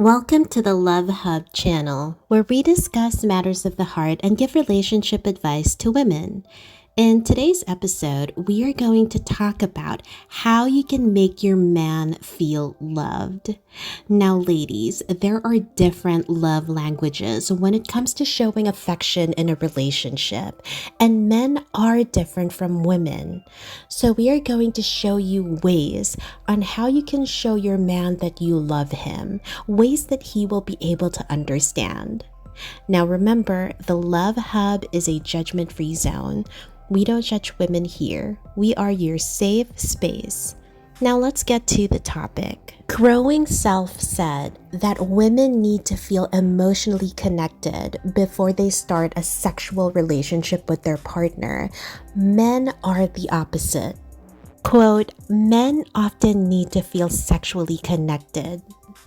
Welcome to the Love Hub channel, where we discuss matters of the heart and give relationship advice to women. In today's episode, we are going to talk about how you can make your man feel loved. Now, ladies, there are different love languages when it comes to showing affection in a relationship, and men are different from women. So we are going to show you ways on how you can show your man that you love him, ways that he will be able to understand. Now remember, the Love Hub is a judgment-free zone. We don't judge women here. We are your safe space. Now let's get to the topic. Growing Self said that women need to feel emotionally connected before they start a sexual relationship with their partner. Men are the opposite. Quote, men often need to feel sexually connected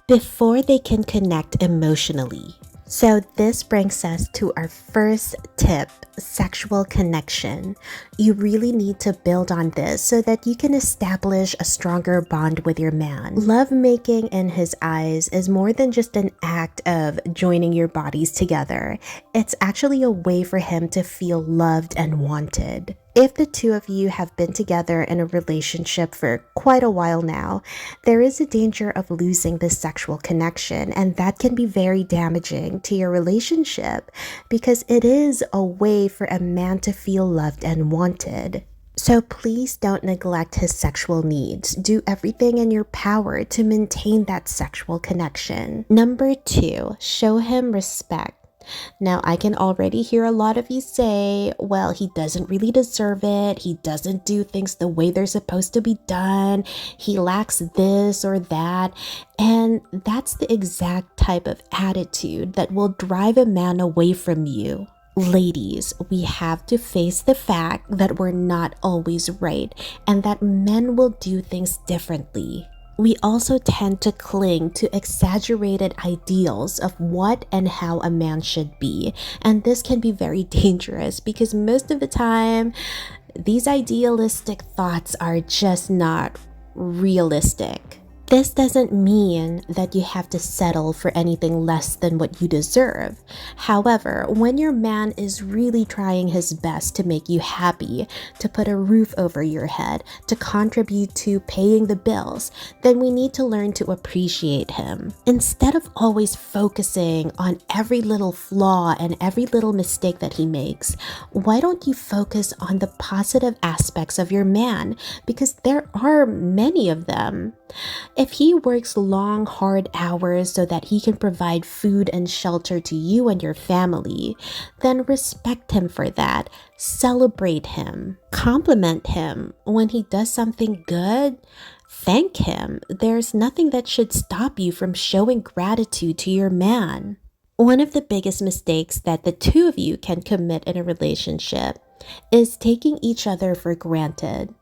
before they can connect emotionally. So this brings us to our first tip, sexual connection. You really need to build on this so that you can establish a stronger bond with your man. Lovemaking in his eyes is more than just an act of joining your bodies together. It's actually a way for him to feel loved and wanted. If the two of you have been together in a relationship for quite a while now, there is a danger of losing this sexual connection, and that can be very damaging to your relationship because it is a way for a man to feel loved and wanted. So please don't neglect his sexual needs. Do everything in your power to maintain that sexual connection. Number 2, show him respect. Now, I can already hear a lot of you say, well, he doesn't really deserve it. He doesn't do things the way they're supposed to be done. He lacks this or that. And that's the exact type of attitude that will drive a man away from you. Ladies, we have to face the fact that we're not always right and that men will do things differently. We also tend to cling to exaggerated ideals of what and how a man should be. And this can be very dangerous because most of the time, these idealistic thoughts are just not realistic. This doesn't mean that you have to settle for anything less than what you deserve. However, when your man is really trying his best to make you happy, to put a roof over your head, to contribute to paying the bills, then we need to learn to appreciate him. Instead of always focusing on every little flaw and every little mistake that he makes, why don't you focus on the positive aspects of your man? Because there are many of them. If he works long, hard hours so that he can provide food and shelter to you and your family, then respect him for that. Celebrate him. Compliment him. When he does something good, thank him. There's nothing that should stop you from showing gratitude to your man. One of the biggest mistakes that the two of you can commit in a relationship is taking each other for granted.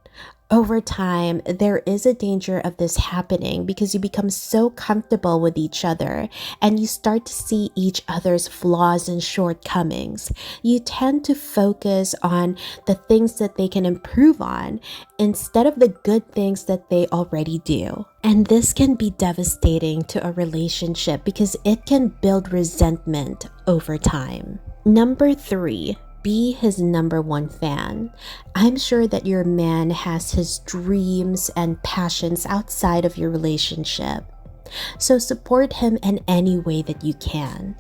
Over time, there is a danger of this happening because you become so comfortable with each other and you start to see each other's flaws and shortcomings. You tend to focus on the things that they can improve on instead of the good things that they already do. And this can be devastating to a relationship because it can build resentment over time. Number 3. Be his number 1 fan. I'm sure that your man has his dreams and passions outside of your relationship. So support him in any way that you can.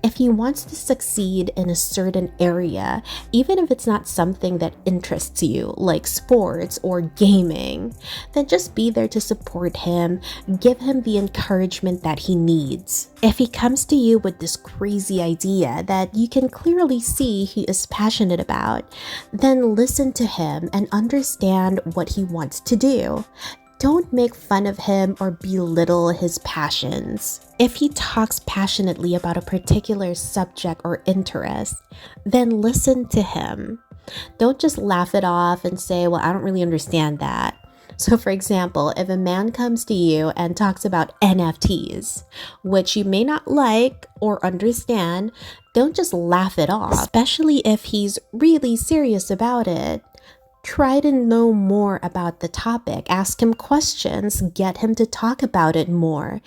If he wants to succeed in a certain area, even if it's not something that interests you, like sports or gaming, then just be there to support him, give him the encouragement that he needs. If he comes to you with this crazy idea that you can clearly see he is passionate about, then listen to him and understand what he wants to do. Don't make fun of him or belittle his passions. If he talks passionately about a particular subject or interest, then listen to him. Don't just laugh it off and say, well, I don't really understand that. So for example, if a man comes to you and talks about NFTs, which you may not like or understand, don't just laugh it off, especially if he's really serious about it. Try to know more about the topic, ask him questions, get him to talk about it more.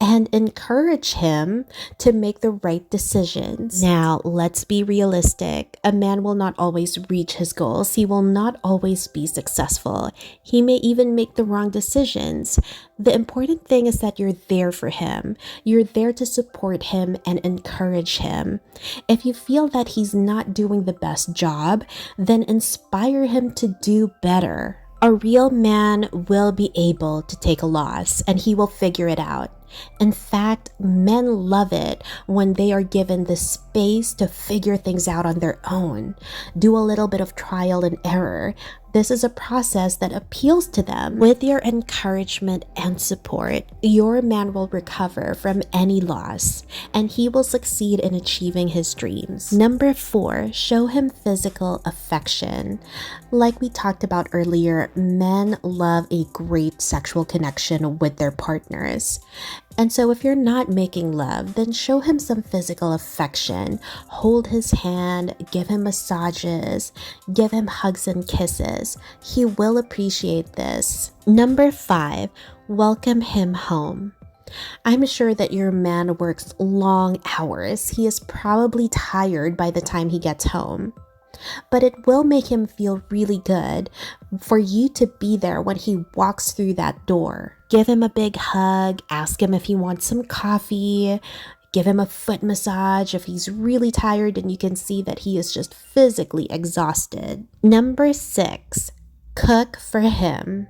and encourage him to make the right decisions. Now, let's be realistic. A man will not always reach his goals. He will not always be successful. He may even make the wrong decisions. The important thing is that you're there for him. You're there to support him and encourage him. If you feel that he's not doing the best job, then inspire him to do better. A real man will be able to take a loss and he will figure it out. In fact, men love it when they are given the space to figure things out on their own, do a little bit of trial and error. This is a process that appeals to them. With your encouragement and support, your man will recover from any loss and he will succeed in achieving his dreams. Number 4, show him physical affection. Like we talked about earlier, men love a great sexual connection with their partners. And so if you're not making love, then show him some physical affection. Hold his hand, give him massages, give him hugs and kisses. He will appreciate this. Number 5, welcome him home. I'm sure that your man works long hours. He is probably tired by the time he gets home. But it will make him feel really good for you to be there when he walks through that door. Give him a big hug, ask him if he wants some coffee, give him a foot massage if he's really tired and you can see that he is just physically exhausted. Number 6, cook for him.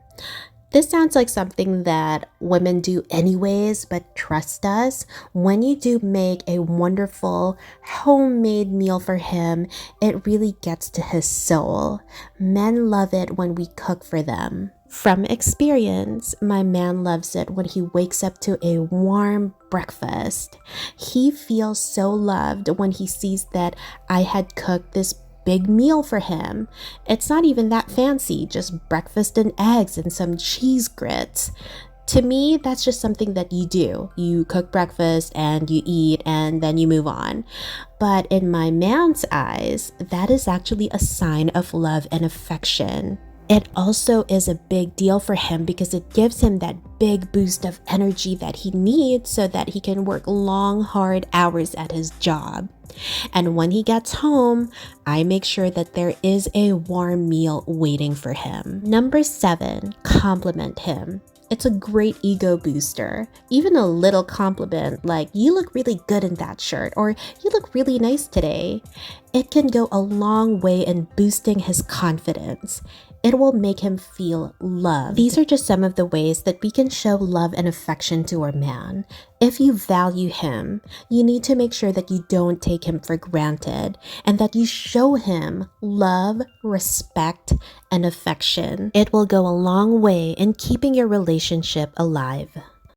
This sounds like something that women do anyways, but trust us, when you do make a wonderful homemade meal for him, it really gets to his soul. Men love it when we cook for them. From experience, my man loves it when he wakes up to a warm breakfast. He feels so loved when he sees that I had cooked this big meal for him. It's not even that fancy, just breakfast and eggs and some cheese grits. To me, that's just something that you do. You cook breakfast and you eat and then you move on. But in my man's eyes, that is actually a sign of love and affection. It also is a big deal for him because it gives him that big boost of energy that he needs so that he can work long, hard hours at his job. And when he gets home, I make sure that there is a warm meal waiting for him. Number 7, compliment him. It's a great ego booster. Even a little compliment like, you look really good in that shirt, or you look really nice today. It can go a long way in boosting his confidence. It will make him feel loved. These are just some of the ways that we can show love and affection to our man. If you value him, you need to make sure that you don't take him for granted and that you show him love, respect, and affection. It will go a long way in keeping your relationship alive.